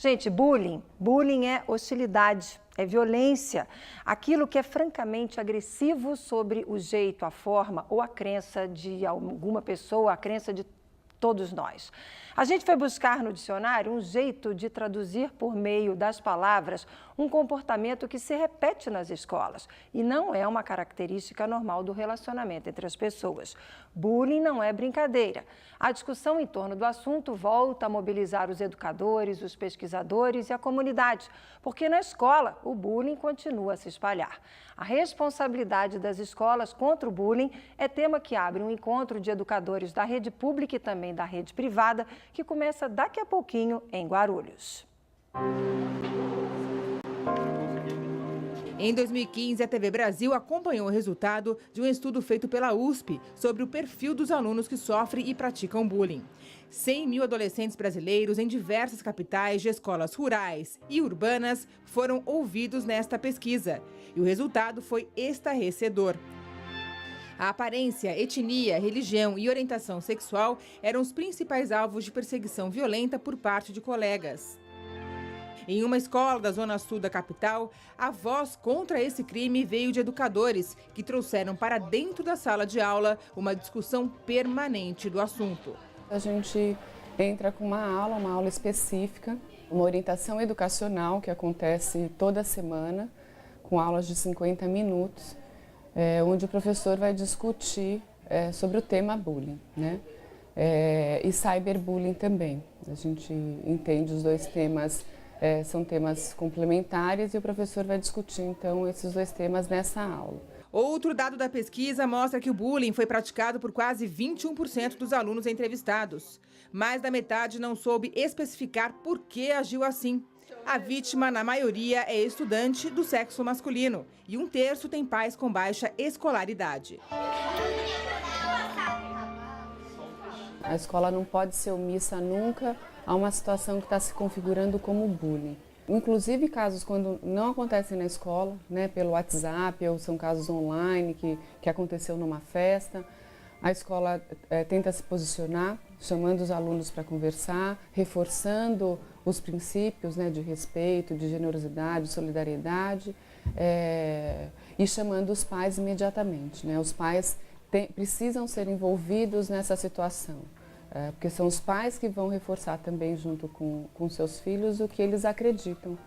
Gente, bullying é hostilidade, é violência, aquilo que é francamente agressivo sobre o jeito, a forma ou a crença de alguma pessoa, a crença de todos nós. A gente foi buscar no dicionário um jeito de traduzir por meio das palavras um comportamento que se repete nas escolas e não é uma característica normal do relacionamento entre as pessoas. Bullying não é brincadeira. A discussão em torno do assunto volta a mobilizar os educadores, os pesquisadores e a comunidade, porque na escola o bullying continua a se espalhar. A responsabilidade das escolas contra o bullying é tema que abre um encontro de educadores da rede pública e também da rede privada, que começa daqui a pouquinho em Guarulhos. Em 2015, a TV Brasil acompanhou o resultado de um estudo feito pela USP sobre o perfil dos alunos que sofrem e praticam bullying. 100 mil adolescentes brasileiros em diversas capitais de escolas rurais e urbanas foram ouvidos nesta pesquisa. E o resultado foi estarrecedor. A aparência, etnia, religião e orientação sexual eram os principais alvos de perseguição violenta por parte de colegas. Em uma escola da zona sul da capital, a voz contra esse crime veio de educadores, que trouxeram para dentro da sala de aula uma discussão permanente do assunto. A gente entra com uma aula específica, uma orientação educacional que acontece toda semana, com aulas de 50 minutos, onde o professor vai discutir sobre o tema bullying, né? E cyberbullying também. A gente entende os dois temas, são temas complementares e o professor vai discutir então esses dois temas nessa aula. Outro dado da pesquisa mostra que o bullying foi praticado por quase 21% dos alunos entrevistados. Mais da metade não soube especificar por que agiu assim. A vítima, na maioria, é estudante do sexo masculino e 1/3 tem pais com baixa escolaridade. A escola não pode ser omissa nunca a uma situação que está se configurando como bullying. Inclusive casos quando não acontecem na escola, né, pelo WhatsApp, ou são casos online que aconteceu numa festa, a escola tenta se posicionar, chamando os alunos para conversar, reforçando os princípios, né, de respeito, de generosidade, de solidariedade, e chamando os pais imediatamente, né? Os pais precisam ser envolvidos nessa situação. Porque são os pais que vão reforçar também junto com seus filhos o que eles acreditam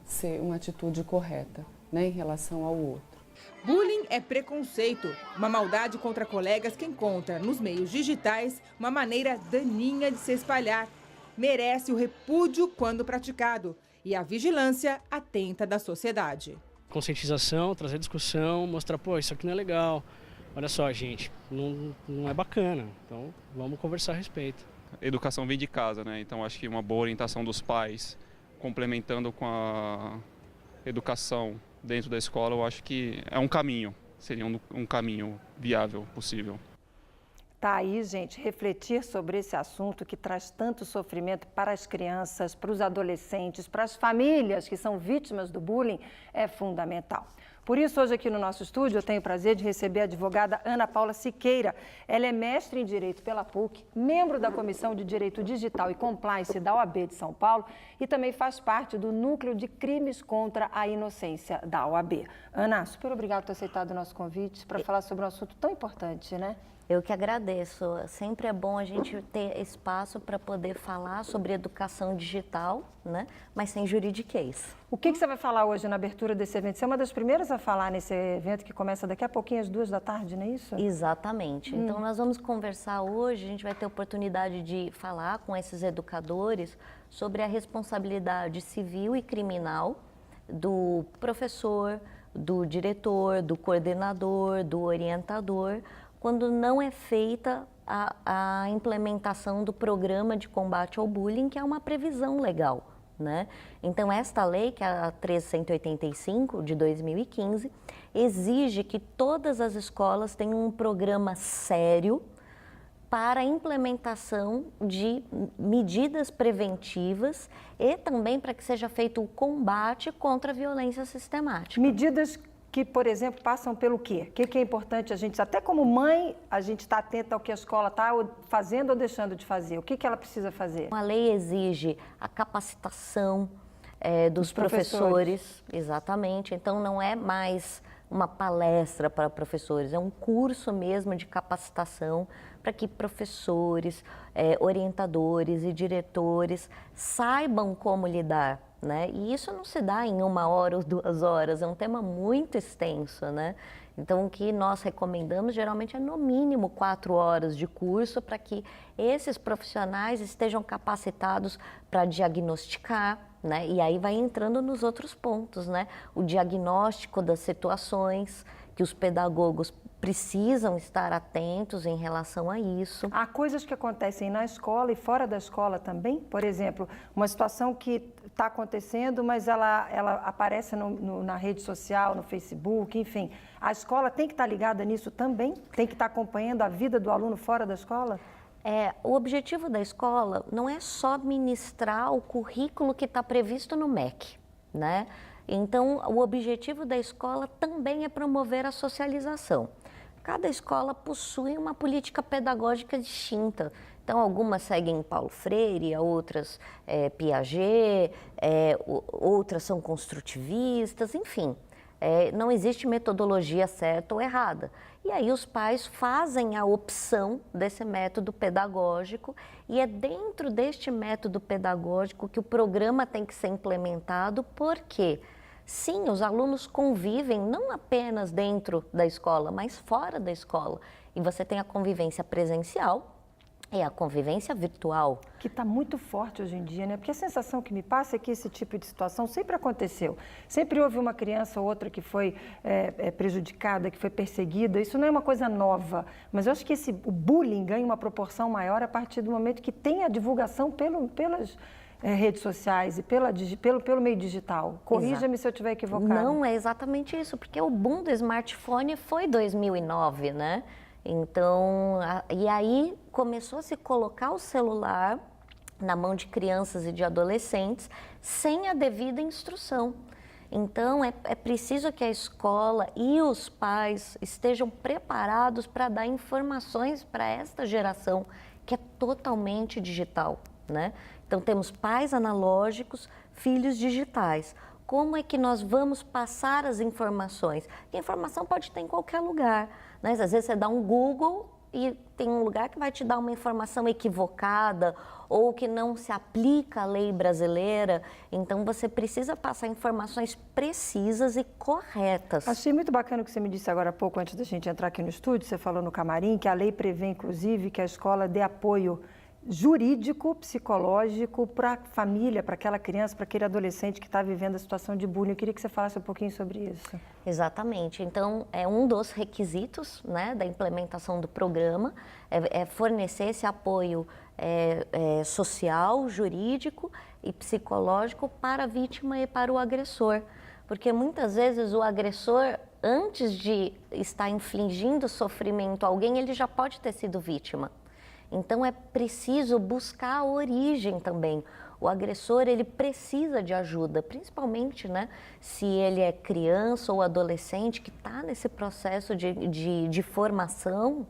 ser uma atitude correta, né, em relação ao outro. Bullying é preconceito, uma maldade contra colegas que encontra nos meios digitais uma maneira daninha de se espalhar. Merece o repúdio quando praticado e a vigilância atenta da sociedade. Conscientização, trazer discussão, mostrar, pô, isso aqui não é legal. Olha só, gente, não é bacana, então vamos conversar a respeito. Educação vem de casa, né? Então acho que uma boa orientação dos pais, complementando com a educação dentro da escola, eu acho que é um caminho, seria um caminho viável, possível. Tá aí, gente, refletir sobre esse assunto que traz tanto sofrimento para as crianças, para os adolescentes, para as famílias que são vítimas do bullying é fundamental. Por isso, hoje aqui no nosso estúdio, eu tenho o prazer de receber a advogada Ana Paula Siqueira. Ela é mestre em Direito pela PUC, membro da Comissão de Direito Digital e Compliance da OAB de São Paulo e também faz parte do Núcleo de Crimes contra a Inocência da OAB. Ana, super obrigada por ter aceitado o nosso convite para falar sobre um assunto tão importante, né? Eu que agradeço. Sempre é bom a gente ter espaço para poder falar sobre educação digital, né? Mas sem juridiquês. O que você vai falar hoje na abertura desse evento? Você é uma das primeiras a falar nesse evento que começa daqui a pouquinho, às 14h, não é isso? Exatamente. Então, nós vamos conversar hoje, a gente vai ter oportunidade de falar com esses educadores sobre a responsabilidade civil e criminal do professor, do diretor, do coordenador, do orientador, quando não é feita a implementação do programa de combate ao bullying, que é uma previsão legal, né? Então, esta lei, que é a 1385 de 2015, exige que todas as escolas tenham um programa sério para a implementação de medidas preventivas e também para que seja feito o combate contra a violência sistemática. Medidas que, por exemplo, passam pelo quê? O que é importante a gente, até como mãe, a gente está atenta ao que a escola está fazendo ou deixando de fazer? O que ela precisa fazer? A lei exige a capacitação dos professores, exatamente. Então, não é mais uma palestra para professores, é um curso mesmo de capacitação para que professores, orientadores e diretores saibam como lidar, né? E isso não se dá em 1 hora ou 2 horas, é um tema muito extenso, né? Então, o que nós recomendamos geralmente é no mínimo 4 horas de curso para que esses profissionais estejam capacitados para diagnosticar, né? E aí vai entrando nos outros pontos, né? O diagnóstico das situações que os pedagogos precisam estar atentos em relação a isso. Há coisas que acontecem na escola e fora da escola também? Por exemplo, uma situação que está acontecendo, mas ela aparece na rede social, no Facebook, enfim. A escola tem que estar ligada nisso também? Tem que estar acompanhando a vida do aluno fora da escola? O objetivo da escola não é só ministrar o currículo que está previsto no MEC, né? Então, o objetivo da escola também é promover a socialização. Cada escola possui uma política pedagógica distinta. Então, algumas seguem Paulo Freire, outras Piaget, outras são construtivistas, enfim. Não existe metodologia certa ou errada. E aí os pais fazem a opção desse método pedagógico e é dentro deste método pedagógico que o programa tem que ser implementado, porque sim, os alunos convivem não apenas dentro da escola, mas fora da escola. E você tem a convivência presencial e a convivência virtual. Que está muito forte hoje em dia, né? Porque a sensação que me passa é que esse tipo de situação sempre aconteceu. Sempre houve uma criança ou outra que foi prejudicada, que foi perseguida. Isso não é uma coisa nova, mas eu acho que o bullying ganha uma proporção maior a partir do momento que tem a divulgação pelas redes sociais e pelo meio digital. Corrija-me se eu estiver equivocada. Não, é exatamente isso, porque o boom do smartphone foi 2009, né? Então, e aí começou a se colocar o celular na mão de crianças e de adolescentes sem a devida instrução. Então, é preciso que a escola e os pais estejam preparados para dar informações para esta geração que é totalmente digital, né? Então, temos pais analógicos, filhos digitais. Como é que nós vamos passar as informações? A informação pode ter em qualquer lugar, né? Às vezes você dá um Google e tem um lugar que vai te dar uma informação equivocada ou que não se aplica à lei brasileira. Então, você precisa passar informações precisas e corretas. Achei muito bacana o que você me disse agora há pouco, antes da gente entrar aqui no estúdio. Você falou no camarim que a lei prevê, inclusive, que a escola dê apoio jurídico, psicológico para a família, para aquela criança, para aquele adolescente que está vivendo a situação de bullying. Eu queria que você falasse um pouquinho sobre isso. Exatamente. Então, é um dos requisitos, né, da implementação do programa, é fornecer esse apoio social, jurídico e psicológico para a vítima e para o agressor. Porque muitas vezes o agressor, antes de estar infligindo sofrimento a alguém, ele já pode ter sido vítima. Então, é preciso buscar a origem também. O agressor, ele precisa de ajuda, principalmente, né, se ele é criança ou adolescente que está nesse processo de formação.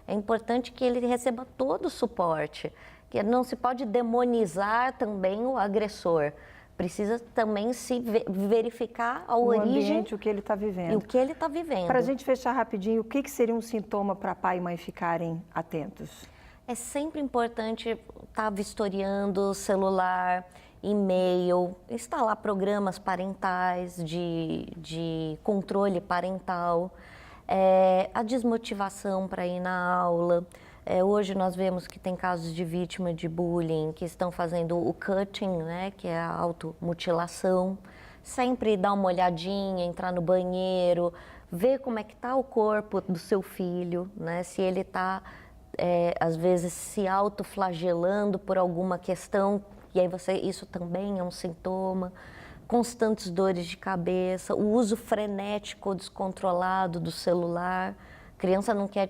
É importante que ele receba todo o suporte, que não se pode demonizar também o agressor. Precisa também se verificar a origem. O ambiente, o que ele está vivendo. E o que ele está vivendo. Para a gente fechar rapidinho, o que seria um sintoma para pai e mãe ficarem atentos? É sempre importante estar vistoriando celular, e-mail, instalar programas parentais de controle parental, a desmotivação para ir na aula. Hoje nós vemos que tem casos de vítima de bullying que estão fazendo o cutting, né, que é a automutilação. Sempre dar uma olhadinha, entrar no banheiro, ver como é que está o corpo do seu filho, né, se ele está às vezes se autoflagelando por alguma questão, e aí isso também é um sintoma, constantes dores de cabeça, o uso frenético ou descontrolado do celular, Criança não quer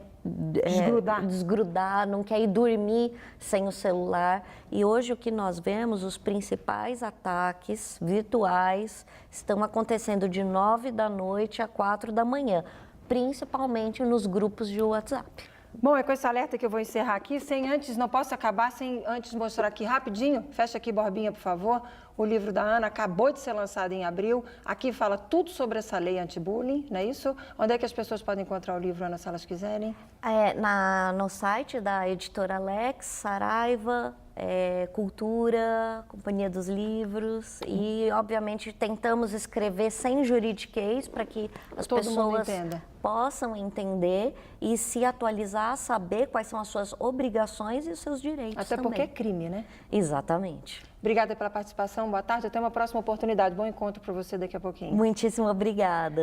desgrudar, não quer ir dormir sem o celular. E hoje o que nós vemos, os principais ataques virtuais estão acontecendo de 9 da noite a 4 da manhã, principalmente nos grupos de WhatsApp. Bom, é com esse alerta que eu vou encerrar aqui, não posso acabar sem antes mostrar aqui rapidinho, fecha aqui, Borbinha, por favor, o livro da Ana, acabou de ser lançado em abril, aqui fala tudo sobre essa lei anti-bullying, não é isso? Onde é que as pessoas podem encontrar o livro, Ana, se elas quiserem? No site da editora Alex, Saraiva, Cultura, Companhia dos Livros e, obviamente, tentamos escrever sem juridiquês para que as pessoas possam entender e se atualizar, saber quais são as suas obrigações e os seus direitos Até também. porque é crime, né? Exatamente. Obrigada pela participação, boa tarde, até uma próxima oportunidade. Bom encontro para você daqui a pouquinho. Muitíssimo obrigada.